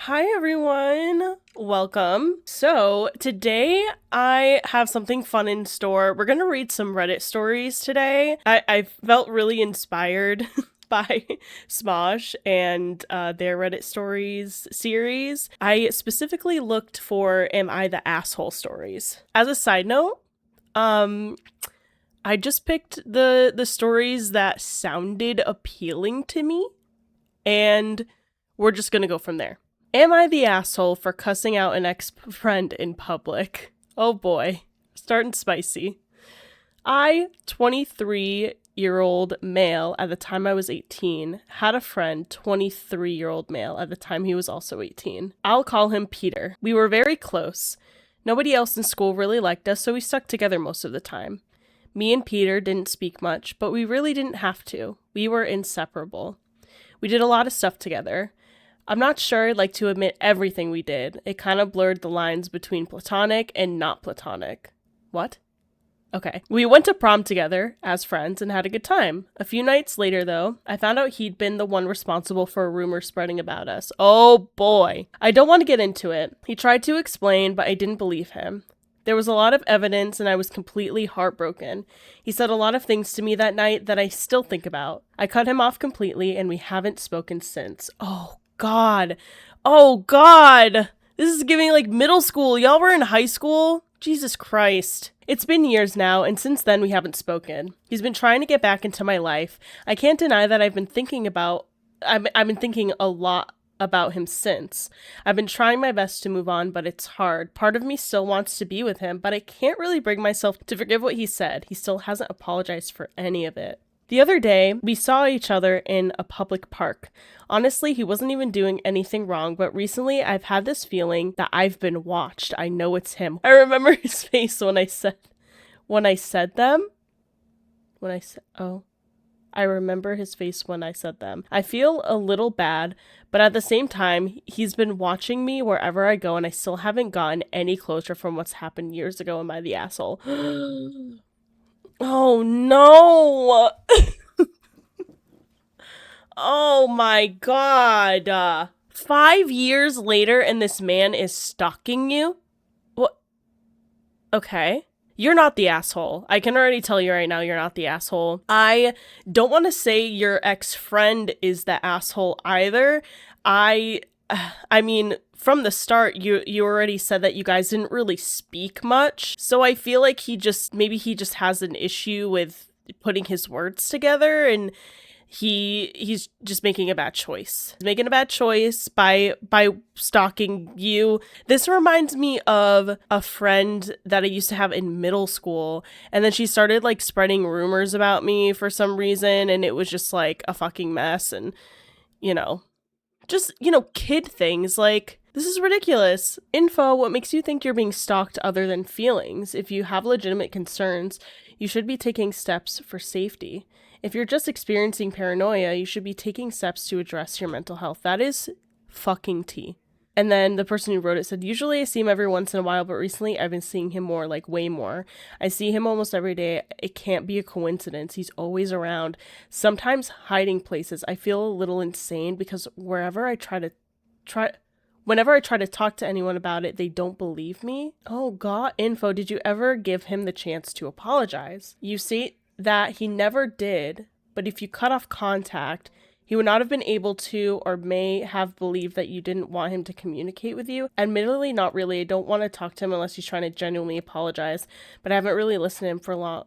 Hi everyone, welcome. So today I have something fun in store. We're gonna read some Reddit stories today. I felt really inspired by Smosh and their Reddit stories series. I specifically looked for Am I the Asshole stories. As a side note, I just picked the stories that sounded appealing to me, and we're just gonna go from there. Am I the asshole for cussing out an ex-friend in public? Oh boy, starting spicy. I, 23-year-old male at the time I was 18, had a friend, 23-year-old male at the time he was also 18. I'll call him Peter. We were very close. Nobody else in school really liked us, so we stuck together most of the time. Me and Peter didn't speak much, but we really didn't have to. We were inseparable. We did a lot of stuff together. I'm not sure I'd like to admit everything we did. It kind of blurred the lines between platonic and not platonic. What? Okay. We went to prom together as friends and had a good time. A few nights later, though, I found out he'd been the one responsible for a rumor spreading about us. Oh boy. I don't want to get into it. He tried to explain, but I didn't believe him. There was a lot of evidence and I was completely heartbroken. He said a lot of things to me that night that I still think about. I cut him off completely and we haven't spoken since. Oh God. Oh God. This is giving like middle school. Y'all were in high school? Jesus Christ. It's been years now, and since then we haven't spoken. He's been trying to get back into my life. I can't deny that I've been thinking a lot about him since. I've been trying my best to move on, but it's hard. Part of me still wants to be with him, but I can't really bring myself to forgive what he said. He still hasn't apologized for any of it. The other day, we saw each other in a public park. Honestly, he wasn't even doing anything wrong, but recently I've had this feeling that I've been watched. I know it's him. I remember his face when I said them. I remember his face when I said them. I feel a little bad, but at the same time, he's been watching me wherever I go and I still haven't gotten any closure from what's happened years ago. Am I the asshole? Oh no! Oh my God. 5 years later and this man is stalking you? What? Okay. You're not the asshole. I can already tell you right now you're not the asshole. I don't want to say your ex-friend is the asshole either. I mean, from the start, you already said that you guys didn't really speak much. So I feel like he just has an issue with putting his words together, and he's just making a bad choice. He's making a bad choice by stalking you. This reminds me of a friend that I used to have in middle school, and then she started like spreading rumors about me for some reason, and it was just like a fucking mess. And kid things like, this is ridiculous. Info, what makes you think you're being stalked other than feelings? If you have legitimate concerns, you should be taking steps for safety. If you're just experiencing paranoia, you should be taking steps to address your mental health. That is fucking tea. And then the person who wrote it said, usually I see him every once in a while, but recently I've been seeing him more, like way more. I see him almost every day. It can't be a coincidence. He's always around, sometimes hiding places. I feel a little insane because whenever I try to talk to anyone about it, they don't believe me. Oh God, info, did you ever give him the chance to apologize? You see that he never did, but if you cut off contact, he would not have been able to, or may have believed that you didn't want him to communicate with you. Admittedly, not really. I don't want to talk to him unless he's trying to genuinely apologize, but I haven't really listened to him for long.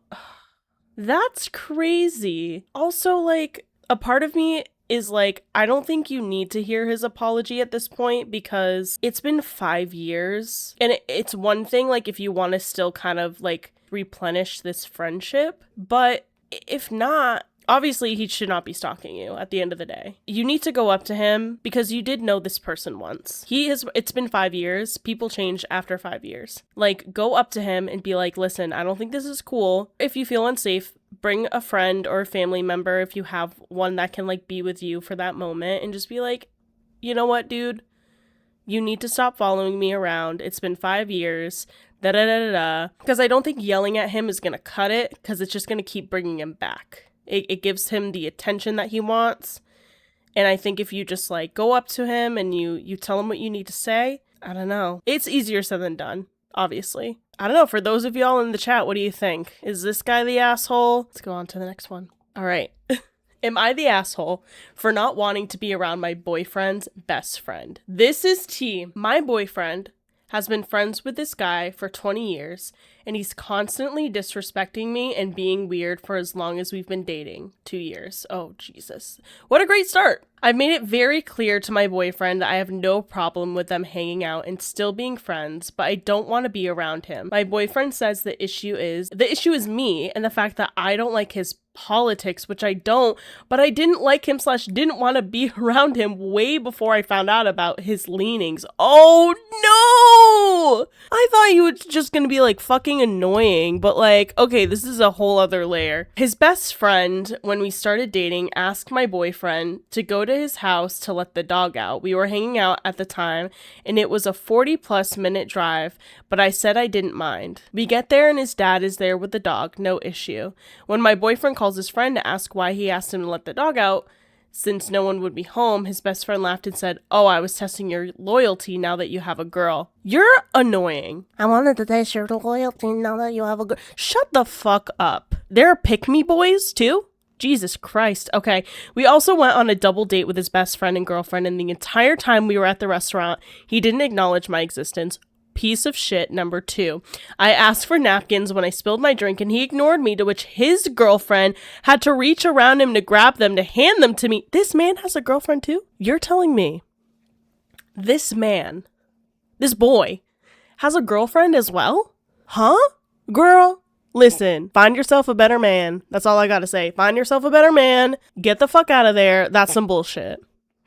That's crazy. Also, like, a part of me is like, I don't think you need to hear his apology at this point because it's been 5 years. And it's one thing, like, if you want to still kind of, like, replenish this friendship, but if not, obviously he should not be stalking you at the end of the day. You need to go up to him because you did know this person once. It's been 5 years. People change after 5 years. Like, go up to him and be like, listen, I don't think this is cool. If you feel unsafe, bring a friend or a family member if you have one that can like be with you for that moment, and just be like, you know what, dude? You need to stop following me around. It's been 5 years. Da-da-da-da-da. Because I don't think yelling at him is going to cut it, because it's just going to keep bringing him back. It gives him the attention that he wants, And I think if you just like go up to him and you tell him what you need to say, I don't know. It's easier said than done, obviously. I don't know. For those of y'all in the chat, what do you think? Is this guy the asshole? Let's go on to the next one. All right. Am I the asshole for not wanting to be around my boyfriend's best friend? This is T. My boyfriend has been friends with this guy for 20 years, and he's constantly disrespecting me and being weird for as long as we've been dating. 2 years. Oh, Jesus. What a great start. I've made it very clear to my boyfriend that I have no problem with them hanging out and still being friends, but I don't want to be around him. My boyfriend says the issue is me and the fact that I don't like his politics, which I don't, but I didn't like him / didn't want to be around him way before I found out about his leanings. Oh no! I thought he was just gonna be like fucking annoying, but like, okay, this is a whole other layer. His best friend, when we started dating, asked my boyfriend to go to his house to let the dog out. We were hanging out at the time, and it was a 40-plus-minute drive, but I said I didn't mind. We get there and his dad is there with the dog, no issue. When my boyfriend calls his friend to ask why he asked him to let the dog out, since no one would be home, his best friend laughed and said, "Oh, I was testing your loyalty now that you have a girl." You're annoying. I wanted to test your loyalty now that you have a girl. Shut the fuck up. There are pick-me boys, too? Jesus Christ. Okay. We also went on a double date with his best friend and girlfriend, and the entire time we were at the restaurant, he didn't acknowledge my existence. Piece of shit number 2. I asked for napkins when I spilled my drink and he ignored me, to which his girlfriend had to reach around him to grab them to hand them to me. This man has a girlfriend too? You're telling me this boy has a girlfriend as well? Huh? Girl, listen, find yourself a better man. That's all I gotta say. Find yourself a better man. Get the fuck out of there. That's some bullshit.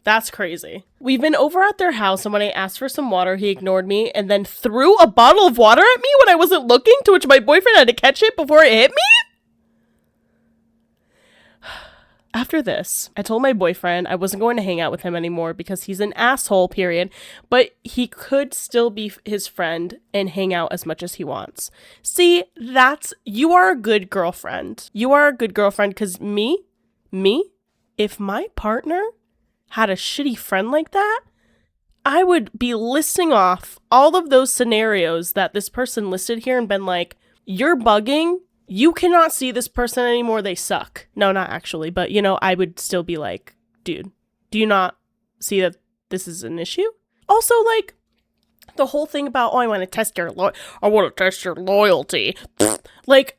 That's crazy. We've been over at their house, and when I asked for some water, he ignored me and then threw a bottle of water at me when I wasn't looking, to which my boyfriend had to catch it before it hit me? After this, I told my boyfriend I wasn't going to hang out with him anymore because he's an asshole, period, but he could still be his friend and hang out as much as he wants. See, you are a good girlfriend. You are a good girlfriend because me, if my partner had a shitty friend like that, I would be listing off all of those scenarios that this person listed here and been like, you're bugging. You cannot see this person anymore. They suck. No, not actually. But, I would still be like, dude, do you not see that this is an issue? Also, like, the whole thing about, I want to test your loyalty. Like,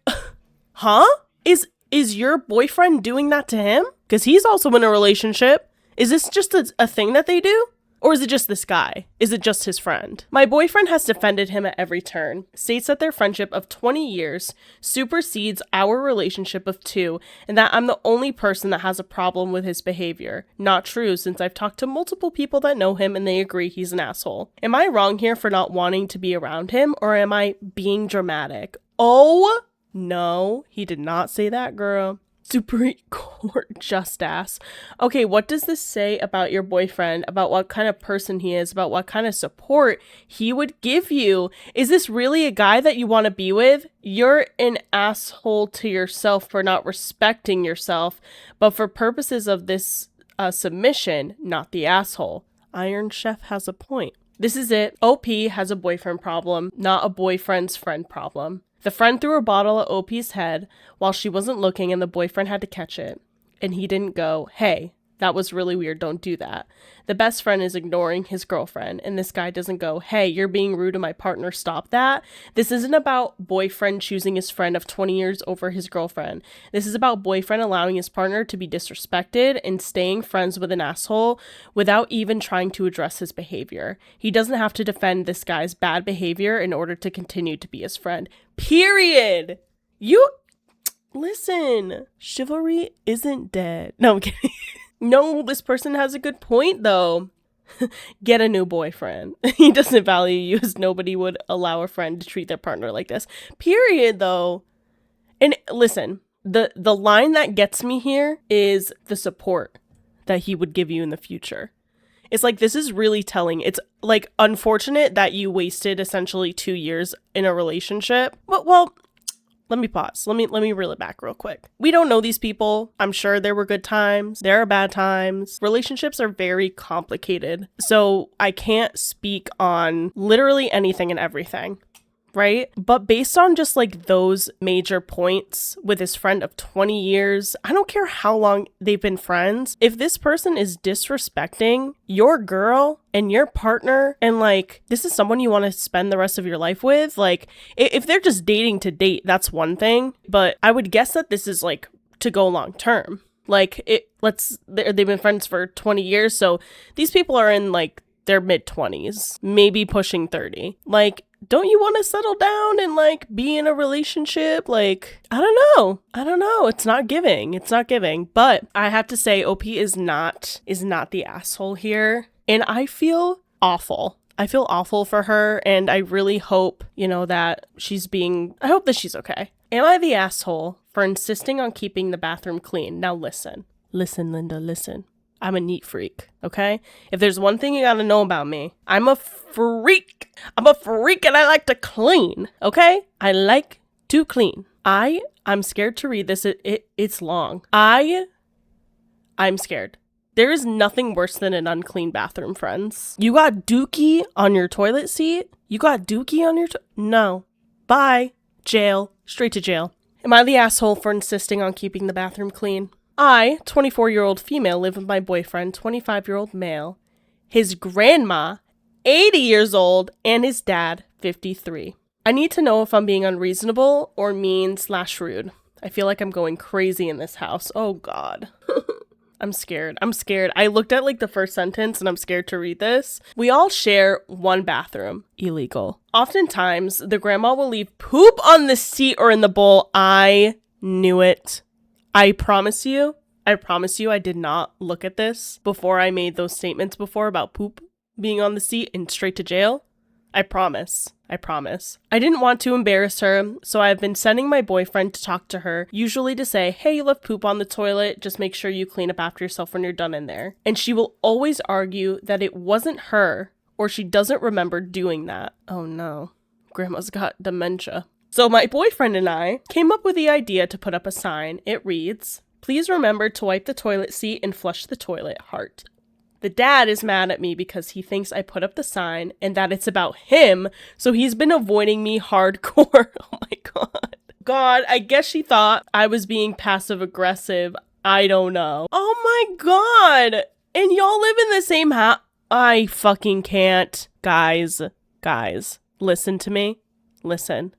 huh? Is your boyfriend doing that to him? Because he's also in a relationship. Is this just a thing that they do? Or is it just this guy? Is it just his friend? My boyfriend has defended him at every turn, states that their friendship of 20 years supersedes our relationship of 2, and that I'm the only person that has a problem with his behavior. Not true, since I've talked to multiple people that know him and they agree he's an asshole. Am I wrong here for not wanting to be around him, or am I being dramatic? Oh, no, he did not say that, girl. Supreme Court just ass. Okay, what does this say about your boyfriend, about what kind of person he is, about what kind of support he would give you? Is this really a guy that you want to be with? You're an asshole to yourself for not respecting yourself, but for purposes of this submission, not the asshole. Iron Chef has a point. This is it. OP has a boyfriend problem, not a boyfriend's friend problem. The friend threw a bottle at OP's head while she wasn't looking, and the boyfriend had to catch it. And he didn't go, "Hey, that was really weird, don't do that." The best friend is ignoring his girlfriend, and this guy doesn't go, "Hey, you're being rude to my partner, stop that." This isn't about boyfriend choosing his friend of 20 years over his girlfriend. This is about boyfriend allowing his partner to be disrespected and staying friends with an asshole without even trying to address his behavior. He doesn't have to defend this guy's bad behavior in order to continue to be his friend. Period. Listen, chivalry isn't dead. No, I'm kidding. No, this person has a good point, though. Get a new boyfriend. He doesn't value you, as nobody would allow a friend to treat their partner like this. Period, though. And listen, the line that gets me here is the support that he would give you in the future. It's like, this is really telling. It's like unfortunate that you wasted essentially 2 years in a relationship. Well, let me pause. Let me reel it back real quick. We don't know these people. I'm sure there were good times. There are bad times. Relationships are very complicated. So I can't speak on literally anything and everything. Right? But based on just like those major points with his friend of 20 years, I don't care how long they've been friends. If this person is disrespecting your girl and your partner, and like this is someone you want to spend the rest of your life with, like if they're just dating to date, that's one thing. But I would guess that this is like to go long term. Like they've been friends for 20 years. So these people are in like their mid-20s, maybe pushing 30. Like, don't you want to settle down and like be in a relationship? Like, I don't know. It's not giving. But I have to say, OP is not the asshole here. And I feel awful. I feel awful for her. And I really hope, that I hope that she's okay. Am I the asshole for insisting on keeping the bathroom clean? Now listen, Linda, listen. I'm a neat freak, okay? If there's one thing you gotta know about me, I'm a freak. I'm a freak and I like to clean, okay? I like to clean. I'm scared to read this. It's long. I'm scared. There is nothing worse than an unclean bathroom, friends. You got dookie on your toilet seat? No. Bye. Jail. Straight to jail. Am I the asshole for insisting on keeping the bathroom clean? I, 24-year-old female, live with my boyfriend, 25-year-old male, his grandma, 80 years old, and his dad, 53. I need to know if I'm being unreasonable or mean/rude. I feel like I'm going crazy in this house. Oh, God. I'm scared. I looked at like the first sentence and I'm scared to read this. We all share one bathroom. Illegal. Oftentimes, the grandma will leave poop on the seat or in the bowl. I knew it. I promise you I did not look at this before I made those statements before about poop being on the seat and straight to jail. I promise. I didn't want to embarrass her, so I've been sending my boyfriend to talk to her, usually to say, hey, you left poop on the toilet, just make sure you clean up after yourself when you're done in there. And she will always argue that it wasn't her, or she doesn't remember doing that. Oh no, grandma's got dementia. So my boyfriend and I came up with the idea to put up a sign. It reads, please remember to wipe the toilet seat and flush the toilet, heart. The dad is mad at me because he thinks I put up the sign and that it's about him, so he's been avoiding me hardcore. Oh my God, I guess she thought I was being passive aggressive. I don't know. Oh my God. And y'all live in the same house. I fucking can't. Guys, listen to me. Listen,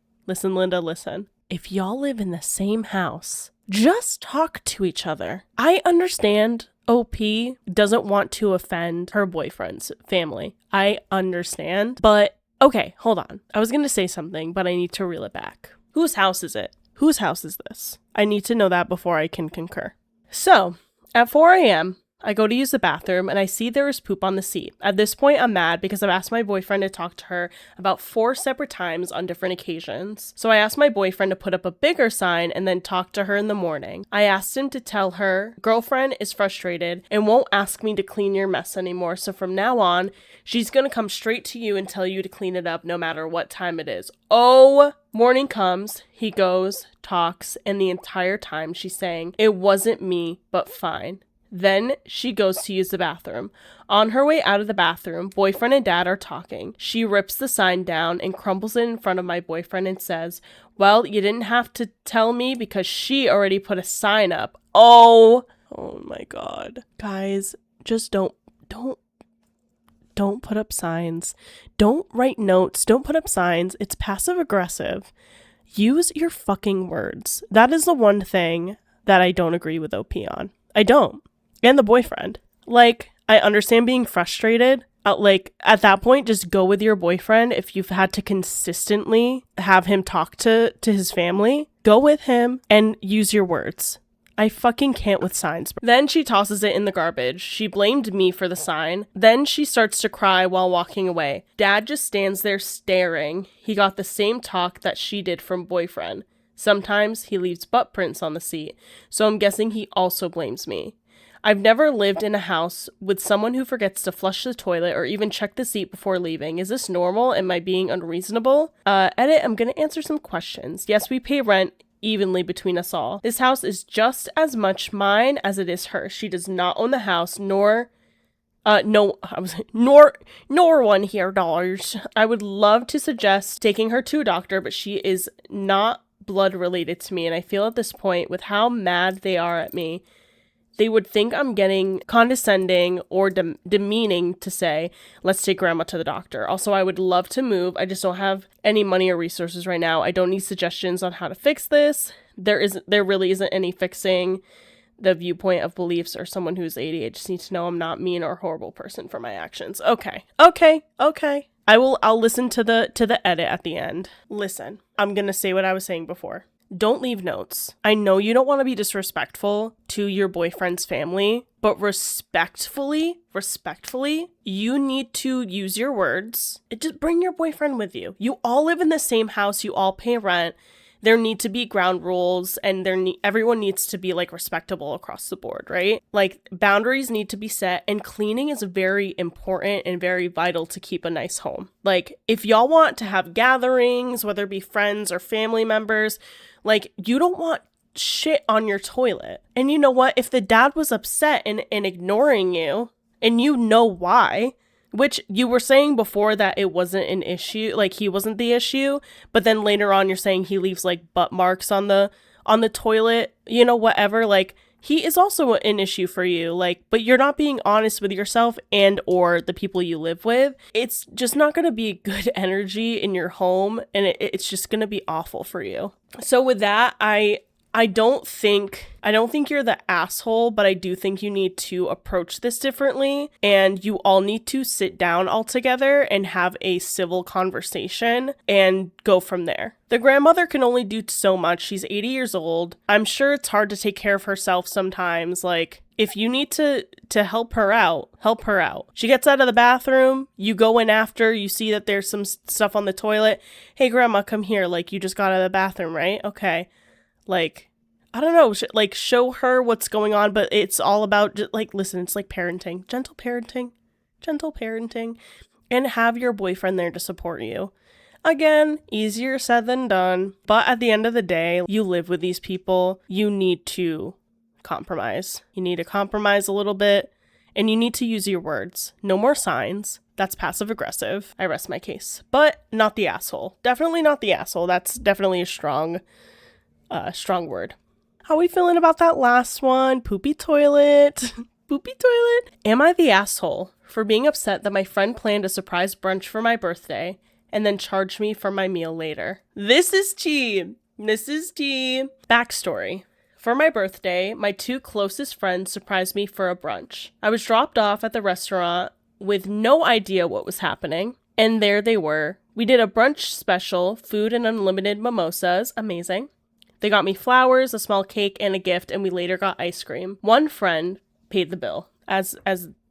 Linda, listen. If y'all live in the same house, just talk to each other. I understand OP doesn't want to offend her boyfriend's family. I understand. But, okay, hold on. I was going to say something, but I need to reel it back. Whose house is it? Whose house is this? I need to know that before I can concur. So, at 4 a.m., I go to use the bathroom and I see there is poop on the seat. At this point, I'm mad because I've asked my boyfriend to talk to her about 4 separate times on different occasions. So I asked my boyfriend to put up a bigger sign and then talk to her in the morning. I asked him to tell her girlfriend is frustrated and won't ask me to clean your mess anymore. So from now on, she's going to come straight to you and tell you to clean it up no matter what time it is. Oh, morning comes, he goes, talks, and the entire time she's saying, it wasn't me, but fine. Then she goes to use the bathroom. On her way out of the bathroom, boyfriend and dad are talking. She rips the sign down and crumbles it in front of my boyfriend and says, well, you didn't have to tell me because she already put a sign up. Oh my God. Guys, just don't put up signs. Don't write notes. Don't put up signs. It's passive aggressive. Use your fucking words. That is the one thing that I don't agree with OP on. I don't. And the boyfriend. Like, I understand being frustrated. At that point, just go with your boyfriend. If you've had to consistently have him talk to his family, go with him and use your words. I fucking can't with signs. Then she tosses it in the garbage. She blamed me for the sign. Then she starts to cry while walking away. Dad just stands there staring. He got the same talk that she did from boyfriend. Sometimes he leaves butt prints on the seat, so I'm guessing he also blames me. I've never lived in a house with someone who forgets to flush the toilet or even check the seat before leaving. Is this normal? Am I being unreasonable? Edit, I'm gonna answer some questions. Yes, we pay rent evenly between us all. This house is just as much mine as it is hers. She does not own the house, nor one here dollars. I would love to suggest taking her to a doctor, but she is not blood related to me, and I feel at this point, with how mad they are at me, they would think I'm getting condescending or demeaning to say, let's take grandma to the doctor. Also, I would love to move. I just don't have any money or resources right now. I don't need suggestions on how to fix this. There really isn't any fixing the viewpoint of beliefs or someone who's 80. I just need to know I'm not mean or a horrible person for my actions. Okay. I'll listen to the edit at the end. Listen, I'm gonna say what I was saying before. Don't leave notes. I know you don't want to be disrespectful to your boyfriend's family, but respectfully, you need to use your words. Just bring your boyfriend with you. You all live in the same house. You all pay rent. There need to be ground rules, and everyone needs to be like respectable across the board, right? Like boundaries need to be set, and cleaning is very important and very vital to keep a nice home. Like if y'all want to have gatherings, whether it be friends or family members, like you don't want shit on your toilet. And you know what? If the dad was upset and ignoring you, and you know why, which you were saying before that it wasn't an issue, like he wasn't the issue, but then later on you're saying he leaves like butt marks on the toilet, you know, whatever, like he is also an issue for you, like, but you're not being honest with yourself and or the people you live with. It's just not going to be good energy in your home, and it's just going to be awful for you. So with that, I don't think you're the asshole, but I do think you need to approach this differently, and you all need to sit down all together and have a civil conversation and go from there. The grandmother can only do so much. She's 80 years old. I'm sure it's hard to take care of herself sometimes. Like, if you need to help her out, help her out. She gets out of the bathroom, you go in after, you see that there's some stuff on the toilet. Hey, grandma, come here. Like, you just got out of the bathroom, right? Okay. Like, I don't know, like show her what's going on, but it's all about like, listen, it's like parenting, gentle parenting, and have your boyfriend there to support you. Again, easier said than done, but at the end of the day, you live with these people, you need to compromise. You need to compromise a little bit, and you need to use your words. No more signs. That's passive aggressive. I rest my case, but not the asshole. Definitely not the asshole. That's definitely a strong word. How are we feeling about that last one? Poopy toilet. Poopy toilet. Am I the asshole for being upset that my friend planned a surprise brunch for my birthday and then charged me for my meal later? This is tea. Backstory. For my birthday, my two closest friends surprised me for a brunch. I was dropped off at the restaurant with no idea what was happening, and there they were. We did a brunch special, food and unlimited mimosas. Amazing. They got me flowers, a small cake, and a gift, and we later got ice cream. One friend paid the bill, as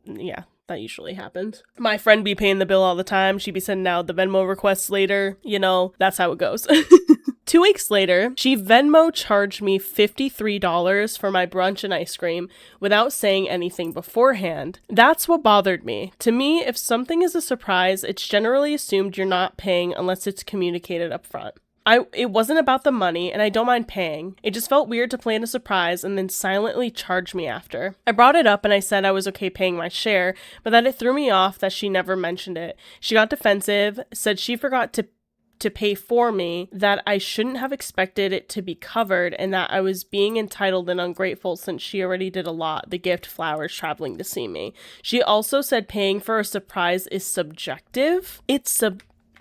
yeah, that usually happens. My friend be paying the bill all the time. She be sending out the Venmo requests later. You know, that's how it goes. 2 weeks later, she Venmo charged me $53 for my brunch and ice cream without saying anything beforehand. That's what bothered me. To me, if something is a surprise, it's generally assumed you're not paying unless it's communicated up front. It wasn't about the money, and I don't mind paying. It just felt weird to plan a surprise and then silently charge me after. I brought it up and I said I was okay paying my share, but that it threw me off that she never mentioned it. She got defensive, said she forgot to pay for me, that I shouldn't have expected it to be covered, and that I was being entitled and ungrateful since she already did a lot, the gift, flowers, traveling to see me. She also said paying for a surprise is subjective.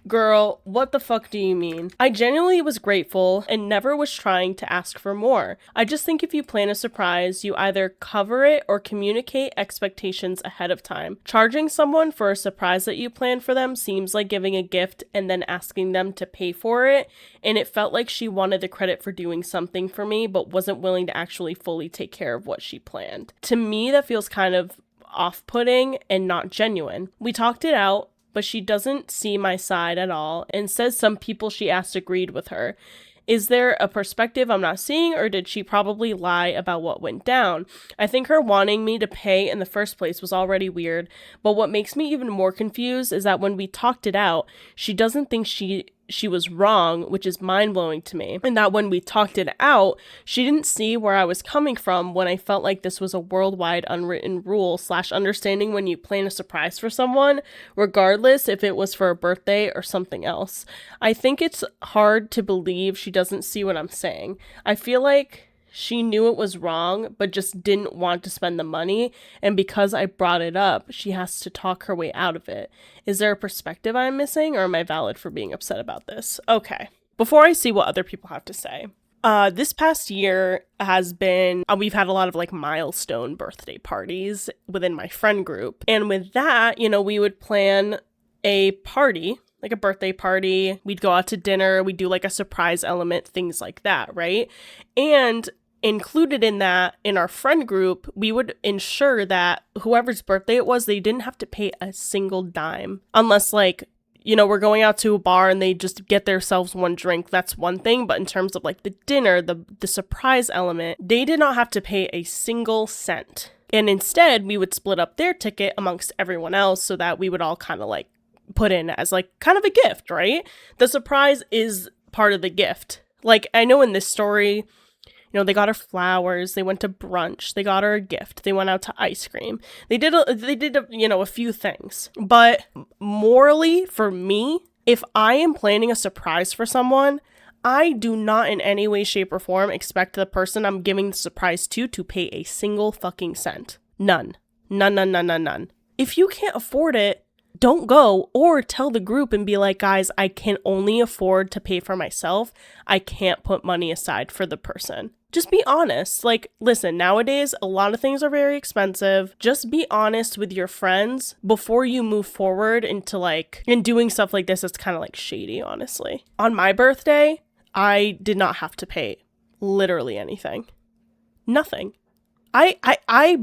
Girl, what the fuck do you mean? I genuinely was grateful and never was trying to ask for more. I just think if you plan a surprise, you either cover it or communicate expectations ahead of time. Charging someone for a surprise that you planned for them seems like giving a gift and then asking them to pay for it, and it felt like she wanted the credit for doing something for me but wasn't willing to actually fully take care of what she planned. To me, that feels kind of off-putting and not genuine. We talked it out, but she doesn't see my side at all and says some people she asked agreed with her. Is there a perspective I'm not seeing, or did she probably lie about what went down? I think her wanting me to pay in the first place was already weird, but what makes me even more confused is that when we talked it out, she doesn't think she was wrong, which is mind-blowing to me. And that when we talked it out, she didn't see where I was coming from when I felt like this was a worldwide unwritten rule / understanding when you plan a surprise for someone, regardless if it was for a birthday or something else. I think it's hard to believe she doesn't see what I'm saying. I feel like she knew it was wrong, but just didn't want to spend the money, and because I brought it up, she has to talk her way out of it. Is there a perspective I'm missing, or am I valid for being upset about this? Okay, before I see what other people have to say. This past year has been, we've had a lot of like milestone birthday parties within my friend group, and with that, we would plan a party, like a birthday party. We'd go out to dinner, we'd do like a surprise element, things like that, right? And included in that, in our friend group, we would ensure that whoever's birthday it was, they didn't have to pay a single dime. Unless like, we're going out to a bar and they just get themselves one drink, that's one thing. But in terms of like the dinner, the surprise element, they did not have to pay a single cent. And instead, we would split up their ticket amongst everyone else so that we would all kind of like put in as like kind of a gift, right? The surprise is part of the gift. Like I know in this story, they got her flowers, they went to brunch, they got her a gift, they went out to ice cream. They did a few things. But morally, for me, if I am planning a surprise for someone, I do not in any way, shape, or form expect the person I'm giving the surprise to pay a single fucking cent. None. None. If you can't afford it, don't go, or tell the group and be like, guys, I can only afford to pay for myself. I can't put money aside for the person. Just be honest. Like, listen, nowadays, a lot of things are very expensive. Just be honest with your friends before you move forward into like, and doing stuff like this is kind of like shady, honestly. On my birthday, I did not have to pay literally anything. Nothing. I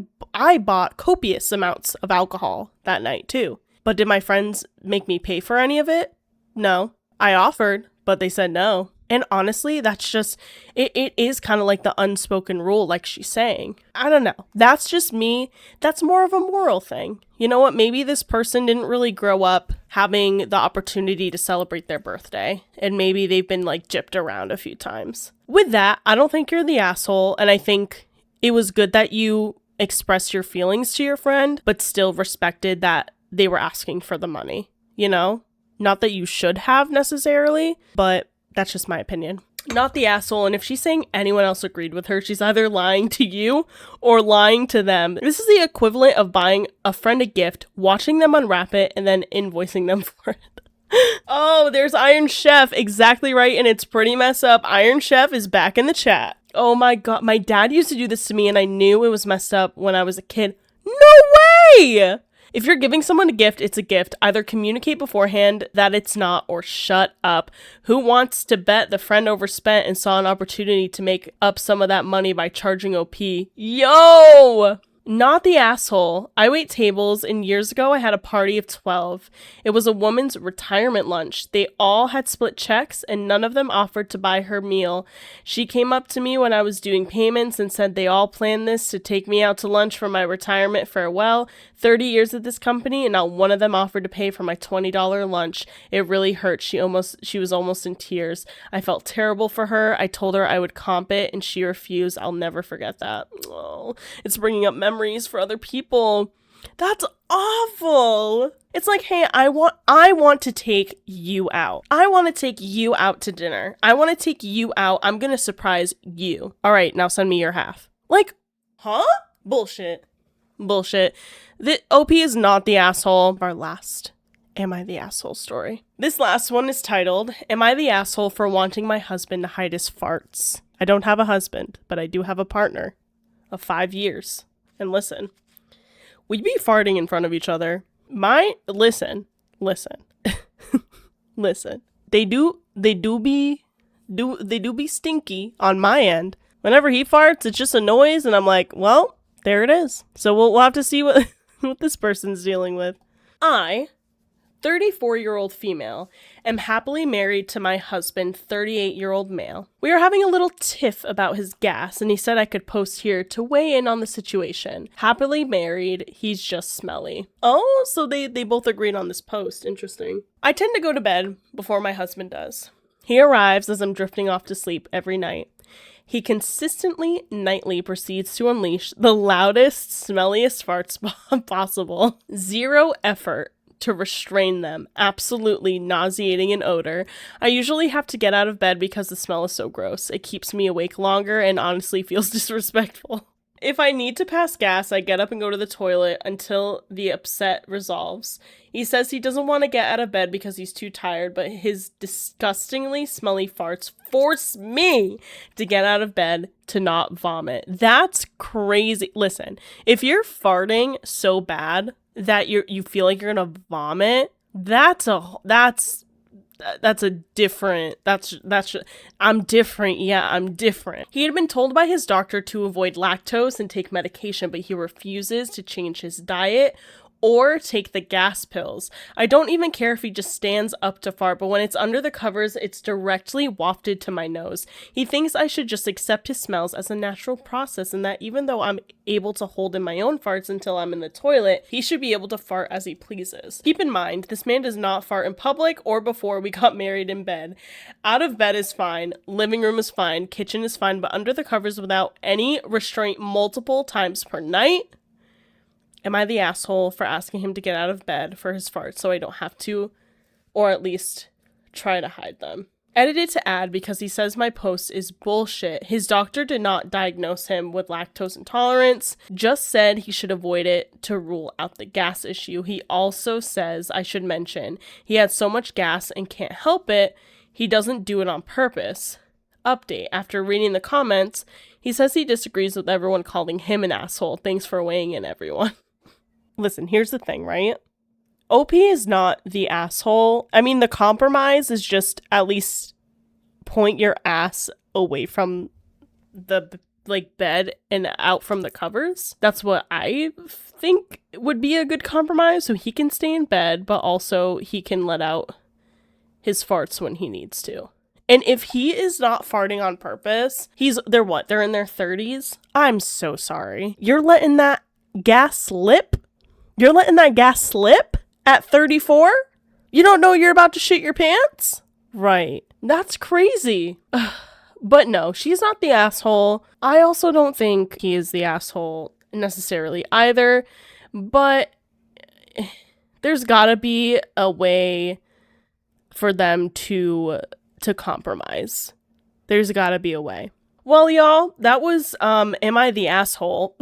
bought copious amounts of alcohol that night too. But did my friends make me pay for any of it? No. I offered, but they said no. And honestly, that's just, it is kind of like the unspoken rule, like she's saying. I don't know. That's just me. That's more of a moral thing. You know what? Maybe this person didn't really grow up having the opportunity to celebrate their birthday. And maybe they've been like gypped around a few times. With that, I don't think you're the asshole. And I think it was good that you expressed your feelings to your friend, but still respected that they were asking for the money, Not that you should have necessarily, but that's just my opinion. Not the asshole, and if she's saying anyone else agreed with her, she's either lying to you or lying to them. This is the equivalent of buying a friend a gift, watching them unwrap it, and then invoicing them for it. Oh, there's Iron Chef, exactly right, and it's pretty messed up. Iron Chef is back in the chat. Oh my god, my dad used to do this to me, and I knew it was messed up when I was a kid. No way! If you're giving someone a gift, it's a gift. Either communicate beforehand that it's not, or shut up. Who wants to bet the friend overspent and saw an opportunity to make up some of that money by charging OP? Yo! Not the asshole. I wait tables, and years ago I had a party of 12. It was a woman's retirement lunch. They all had split checks, and none of them offered to buy her meal. She came up to me when I was doing payments and said they all planned this to take me out to lunch for my retirement farewell. 30 years at this company, and not one of them offered to pay for my $20 lunch. It really hurt. She was almost in tears. I felt terrible for her. I told her I would comp it, and she refused. I'll never forget that. Oh, it's bringing up memories for other people. That's awful. It's like, hey, I want to take you out. I want to take you out to dinner. I want to take you out. I'm going to surprise you. All right, now send me your half. Like, huh? Bullshit. The OP is not the asshole. Our last Am I the Asshole story. This last one is titled, Am I the Asshole for Wanting My Husband to Hide His Farts? I don't have a husband, but I do have a partner of 5 years. And listen, we be farting in front of each other. Listen. Listen. They do be stinky on my end. Whenever he farts, it's just a noise, and I'm like, well, there it is. So we'll have to see what this person's dealing with. I 34-year-old female. Am happily married to my husband, 38-year-old male. We are having a little tiff about his gas, and he said I could post here to weigh in on the situation. Happily married, he's just smelly. Oh, so they both agreed on this post. Interesting. I tend to go to bed before my husband does. He arrives as I'm drifting off to sleep every night. He consistently, nightly proceeds to unleash the loudest, smelliest farts possible. Zero effort to restrain them. Absolutely nauseating in odor. I usually have to get out of bed because the smell is so gross. It keeps me awake longer and honestly feels disrespectful. If I need to pass gas, I get up and go to the toilet until the upset resolves. He says he doesn't want to get out of bed because he's too tired, but his disgustingly smelly farts force me to get out of bed to not vomit. That's crazy. Listen, if you're farting so bad that you feel like you're gonna vomit, I'm different. Yeah, I'm different. He had been told by his doctor to avoid lactose and take medication, but he refuses to change his diet or take the gas pills. I don't even care if he just stands up to fart, but when it's under the covers, it's directly wafted to my nose. He thinks I should just accept his smells as a natural process, and that even though I'm able to hold in my own farts until I'm in the toilet, he should be able to fart as he pleases. Keep in mind, this man does not fart in public or before we got married in bed. Out of bed is fine, living room is fine, kitchen is fine, but under the covers without any restraint multiple times per night? Am I the asshole for asking him to get out of bed for his farts so I don't have to, or at least try to hide them? Edited to add because he says my post is bullshit. His doctor did not diagnose him with lactose intolerance, just said he should avoid it to rule out the gas issue. He also says I should mention he had so much gas and can't help it, he doesn't do it on purpose. Update, after reading the comments, he says he disagrees with everyone calling him an asshole. Thanks for weighing in, everyone. Listen, here's the thing, right? OP is not the asshole. I mean, the compromise is just at least point your ass away from the bed and out from the covers. That's what I think would be a good compromise, so he can stay in bed, but also he can let out his farts when he needs to. And if he is not farting on purpose, they're in their 30s? I'm so sorry. You're letting that gas slip? You're letting that gas slip at 34? You don't know you're about to shit your pants? Right. That's crazy. But no, she's not the asshole. I also don't think he is the asshole necessarily either. But there's gotta be a way for them to compromise. There's gotta be a way. Well, y'all, that was Am I the Asshole?